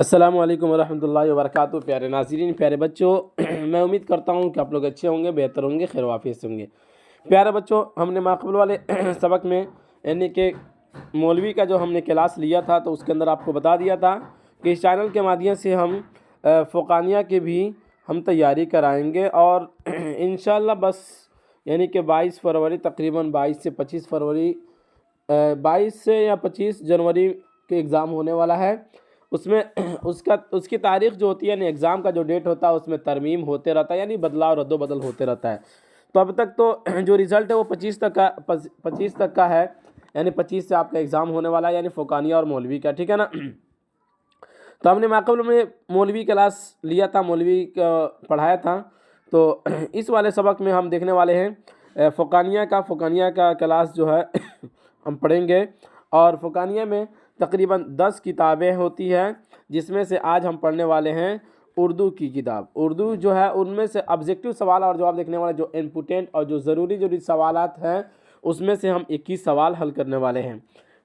अस्सलामु अलैकुम वरहमतुल्लाहि वबरकातुहू। प्यारे नाज़रीन, प्यारे बच्चों, मैं उम्मीद करता हूँ कि आप लोग अच्छे होंगे, बेहतर होंगे, खैर वाफ़ियत से होंगे। प्यारे बच्चों, हमने माक़बल वाले सबक में यानी कि मौलवी का जो हमने क्लास लिया था, तो उसके अंदर आपको बता दिया था कि इस चैनल के माध्यम से हम फ़ुक़ानिया की भी हम तैयारी कराएँगे और इंशाअल्लाह बस यानी कि 22 फरवरी, तकरीबन 22 से 25 फरवरी, 22 से या 25 जनवरी के एग्ज़ाम होने वाला है। उसमें उसकी तारीख़ जो होती है, यानी एग्ज़ाम का जो डेट होता है, उसमें तरमीम होते रहता है, यानी बदलाव रद्दो-बदल होते रहता है। तो अब तक तो जो रिज़ल्ट है वो 25 तक का है, यानी 25 से आपका एग्ज़ाम होने वाला है, यानी फ़ुक़ानिया और मौलवी का, ठीक है ना। तो हमने माक़बल में मौलवी क्लास लिया था, मौलवी का पढ़ाया था। तो इस वाले सबक में हम देखने वाले हैं फ़ुक़ानिया का क्लास जो है हम पढ़ेंगे। और फ़ुक़ानिया में तकरीबन 10 किताबें होती हैं, जिसमें से आज हम पढ़ने वाले हैं उर्दू की किताब। उर्दू जो है उनमें से ऑब्जेक्टिव सवाल और जवाब देखने वाले, जो इम्पोर्टेंट और जो ज़रूरी सवालात हैं, उसमें से हम 21 सवाल हल करने वाले हैं,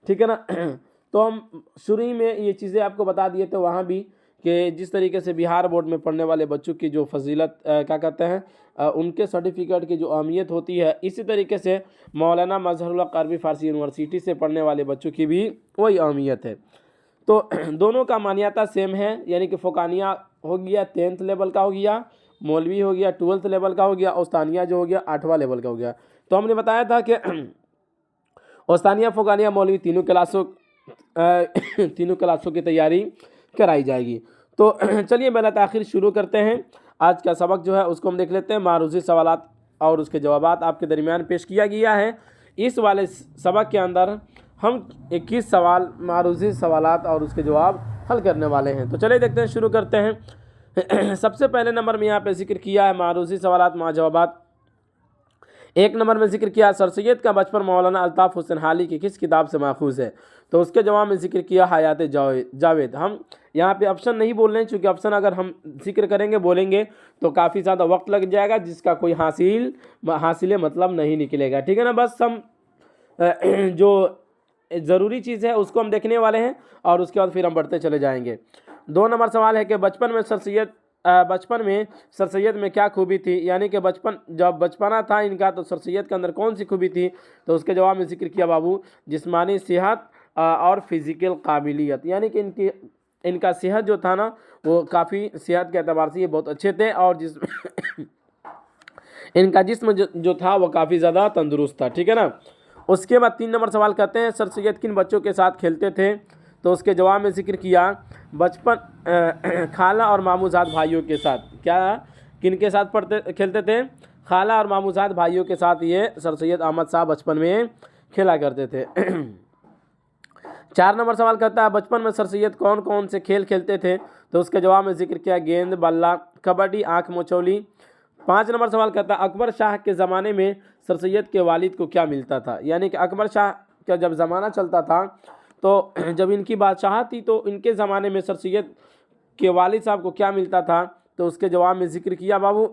ठीक है ना। तो हम शुरू ही में ये चीज़ें आपको बता दिए थे वहाँ भी कि जिस तरीके से बिहार बोर्ड में पढ़ने वाले बच्चों की जो फजीलत क्या कहते हैं, उनके सर्टिफिकेट की जो अहमियत होती है, इसी तरीके से मौलाना मजहरुल हक अरबी फ़ारसी यूनिवर्सिटी से पढ़ने वाले बच्चों की भी वही अहमियत है। तो दोनों का मान्यता सेम है, यानी कि फ़ुक़ानिया हो गया 10th लेवल का हो गया, मौलवी हो गया 12th लेवल का हो गया, औस्तानिया जो हो गया 8वां लेवल का हो गया। तो हमने बताया था कि औस्तानिया, फ़ुक़ानिया, मौलवी तीनों क्लासों की तैयारी कराई जाएगी। तो चलिए पहले आखिर शुरू करते हैं। आज का सबक जो है उसको हम देख लेते हैं। मारूज़ी सवालात और उसके जवाबात आपके दरमियान पेश किया गया है। इस वाले सबक के अंदर हम 21 सवाल मारूज़ी सवालात और उसके जवाब हल करने वाले हैं। तो चलिए देखते हैं, शुरू करते हैं। सबसे पहले नंबर में यहाँ पे जिक्र किया है मारूज़ी सवालात मा जवाबात। 1 नंबर में जिक्र किया सर सैयद का बचपन मौलाना अल्ताफ़ हुसैन हाली की किस किताब से माखूज़ है। तो उसके जवाब में जिक्र किया हयात जावेद। हम यहाँ पे ऑप्शन नहीं बोल रहे हैं, चूँकि ऑप्शन अगर हम जिक्र करेंगे बोलेंगे तो काफ़ी ज़्यादा वक्त लग जाएगा, जिसका कोई हासिल मतलब नहीं निकलेगा, ठीक है ना। बस हम जो ज़रूरी चीज़ है उसको हम देखने वाले हैं और उसके बाद फिर हम बढ़ते चले जाएंगे। 2 नंबर सवाल है कि बचपन में सर सैयद में क्या खूबी थी, यानी कि जब बचपना था इनका, तो सर सैयद के अंदर कौन सी खूबी थी। तो उसके जवाब में जिक्र किया बाबू जिस्मानी सेहत और फिज़िकल काबिलियत, यानी कि इनका सेहत जो था ना, वो काफ़ी सेहत के एतबार से ये बहुत अच्छे थे, और इनका जिस्म जो था वो काफ़ी ज़्यादा तंदुरुस्त था, ठीक है ना। उसके बाद 3 नंबर सवाल कहते हैं सर सैयद किन बच्चों के साथ खेलते थे। तो उसके जवाब में जिक्र किया बचपन खाला और मामूजाद भाइयों के साथ। क्या किन के साथ खेलते थे? खाला और मामूजाद भाइयों के साथ ये सर सैयद अहमद साहब बचपन में खेला करते थे। 4 नंबर सवाल कहता है बचपन में सर सैयद कौन कौन से खेल खेलते थे। तो उसके जवाब में जिक्र किया गेंद, बल्ला, कबड्डी, आँख मचौली। 5 नंबर सवाल कहता है अकबर शाह के ज़माने में सर सैयद के वालिद को क्या मिलता था, यानी कि अकबर शाह का जब ज़माना चलता था, तो जब इनकी बादशाह थी, तो इनके ज़माने में सर सैयद के वालिद साहब को क्या मिलता था। तो उसके जवाब में जिक्र किया बाबू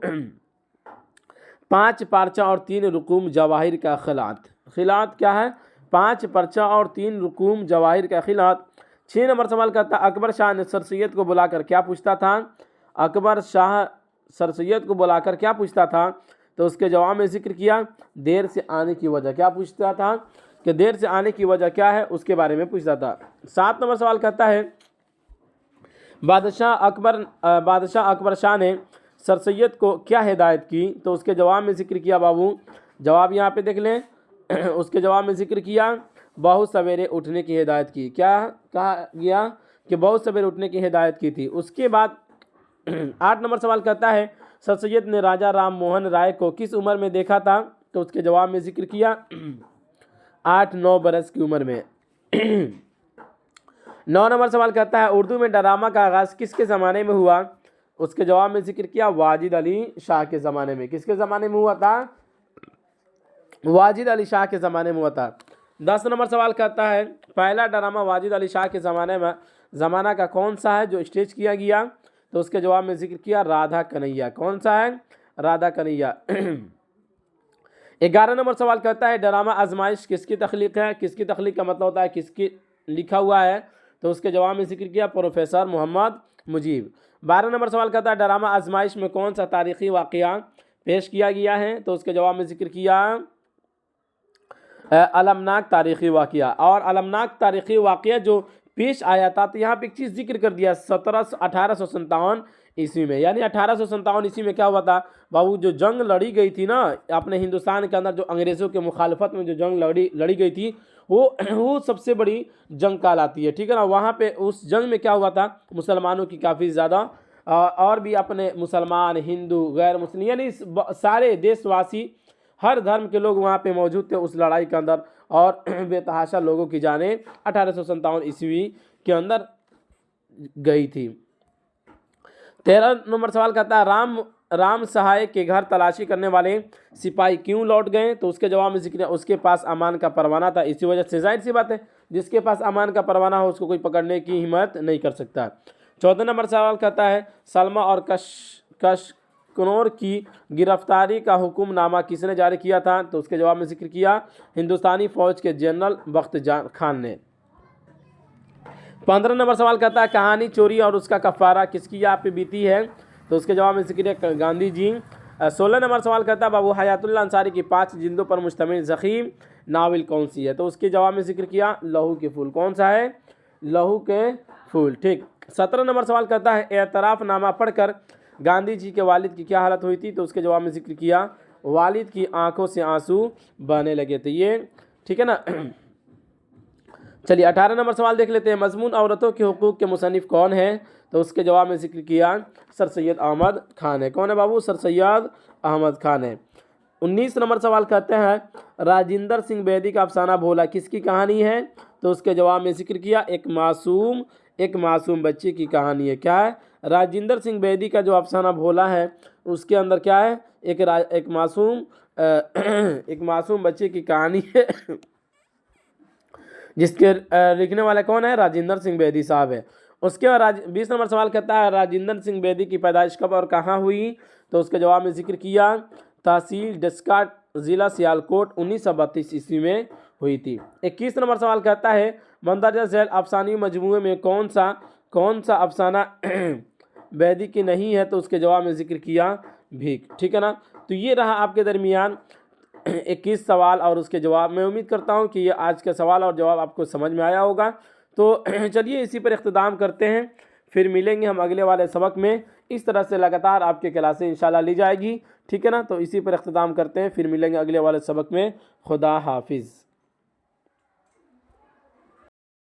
5 पार्चा और 3 रुकूम जवाहिर का खिलात क्या है? 5 पर्चा और 3 रुकूम जवाहिर का खिलात। 6 नंबर सवाल कहता अकबर शाह ने सर सैयद को बुलाकर क्या पूछता था। अकबर शाह सर सैयद को बुलाकर क्या पूछता था। तो उसके जवाब में जिक्र किया देर से आने की वजह। क्या पूछता था कि देर से आने की वजह क्या है, उसके बारे में पूछता था। 7 नंबर सवाल कहता है बादशाह अकबर शाह ने सर सैयद को क्या हिदायत की। तो उसके जवाब में जिक्र किया बाबू, जवाब यहाँ पे देख लें। उसके जवाब में जिक्र किया बहुत सवेरे उठने की हिदायत की। क्या कहा गया कि बहुत सवेरे उठने की हिदायत की थी। उसके बाद 8 नंबर सवाल कहता है सर सैयद ने राजा राम मोहन राय को किस उम्र में देखा था। तो उसके जवाब में जिक्र किया 8-9 बरस की उम्र में। 9 नंबर सवाल कहता है उर्दू में ड्रामा का आगाज़ किसके ज़माने में हुआ। उसके जवाब में जिक्र किया वाजिद अली शाह के ज़माने में। किसके ज़माने में हुआ था? वाजिद अली शाह के ज़माने में हुआ था। 10 नंबर सवाल कहता है पहला ड्रामा वाजिद अली शाह के ज़माना का कौन सा है जो स्टेज किया गया। तो उसके जवाब में जिक्र किया राधा कन्हैया। कौन सा है? राधा कन्हैया। 11 नंबर सवाल कहता है ड्रामा आजमाइश किसकी तख्लीक है। किसकी तख्लीक का मतलब होता है किसकी लिखा हुआ है। तो उसके जवाब में जिक्र किया प्रोफेसर मोहम्मद मुजीब। 12 नंबर सवाल कहता है ड्रामा आजमाइश में कौन सा तारीख़ी वाक़या पेश किया गया है, तो उसके जवाब में जिक्र किया अलमनाक तारीख़ी वाक़या। और अलमनाक तारीख़ी वाक़या जो पेश आया था, तो यहाँ पे एक चीज़ जिक्र कर दिया 1857 ईस्वी में, यानी 1857 ईस्वी में क्या हुआ था बाबू, जो जंग लड़ी गई थी ना अपने हिंदुस्तान के अंदर, जो अंग्रेज़ों के मुखालफत में जो जंग लड़ी गई थी, वो सबसे बड़ी जंग कहलाती है, ठीक है ना। वहाँ पे उस जंग में क्या हुआ था, मुसलमानों की काफ़ी ज़्यादा और भी अपने मुसलमान, हिंदू, गैर मुस्लिम, यानी सारे देशवासी, हर धर्म के लोग वहाँ पे मौजूद थे उस लड़ाई के अंदर, और बेतहाशा लोगों की जानें 1857 ईस्वी के अंदर गई थी। 13 नंबर सवाल कहता है राम सहाय के घर तलाशी करने वाले सिपाही क्यों लौट गए, तो उसके जवाब में जिक्र उसके पास अमान का परवाना था, इसी वजह से जाहिर सी बात है जिसके पास अमान का परवाना हो उसको कोई पकड़ने की हिम्मत नहीं कर सकता। 14 नंबर सवाल कहता है सलमा और कशकोर की गिरफ्तारी का हुक्मनामा किसने जारी किया था, तो उसके जवाब में जिक्र किया हिंदुस्तानी फौज के जनरल बख्त खान ने। 15 नंबर सवाल कहता है कहानी चोरी और उसका कफ़ारा किसकी याद पे बीती है, तो उसके जवाब में जिक्र है गांधी जी। 16 नंबर सवाल कहता है बाबू हयातुल्लाह अंसारी की 5 जिल्दों पर मुश्तमिल ज़ख़ीम नावल कौन सी है, तो उसके जवाब में जिक्र किया लहू के फूल। कौन सा है, लहू के फूल, ठीक। 17 नंबर सवाल कहता है एतराफ़नामा पढ़कर गांधी जी के वालिद की क्या हालत हुई थी, तो उसके जवाब में जिक्र किया वालिद की आंखों से आंसू बहने लगे थे, ये ठीक है ना। चलिए 18 नंबर सवाल देख लेते हैं मजमून औरतों के हुकूक के मुसन्निफ़ कौन है, तो उसके जवाब में जिक्र किया सर सैयद अहमद खान है। कौन है बाबू, सर सैयद अहमद खान है। 19 नंबर सवाल कहते हैं राजिंदर सिंह बेदी का अफसाना भोला किसकी कहानी है, तो उसके जवाब में जिक्र किया एक मासूम बच्चे की कहानी है। क्या है, राजिंदर सिंह बेदी का जो अफसाना भोला है उसके अंदर क्या है, एक मासूम बच्चे की कहानी है जिसके लिखने वाले कौन है, राजिंदर सिंह बेदी साहब है। उसके बाद 20 नंबर सवाल कहता है राजिंदर सिंह बेदी की पैदाइश कब और कहाँ हुई, तो उसके जवाब में जिक्र किया तहसील डस्का ज़िला सियालकोट 1932 ईस्वी में हुई थी। 21 नंबर सवाल कहता है मंदरजा झैल अफसानी मजमूए में कौन सा अफसाना बेदी की नहीं है, तो उसके जवाब में जिक्र किया भीख, ठीक है ना। तो ये रहा आपके दरमियान 21 सवाल और उसके जवाब। मैं उम्मीद करता हूँ कि ये आज का सवाल और जवाब आपको समझ में आया होगा। तो चलिए इसी पर इख्तिताम करते हैं, फिर मिलेंगे हम अगले वाले सबक में। इस तरह से लगातार आपके क्लासें इंशाल्लाह ली जाएगी, ठीक है ना। तो इसी पर इख्तिताम करते हैं, फिर मिलेंगे अगले वाले सबक में। खुदा हाफिज़।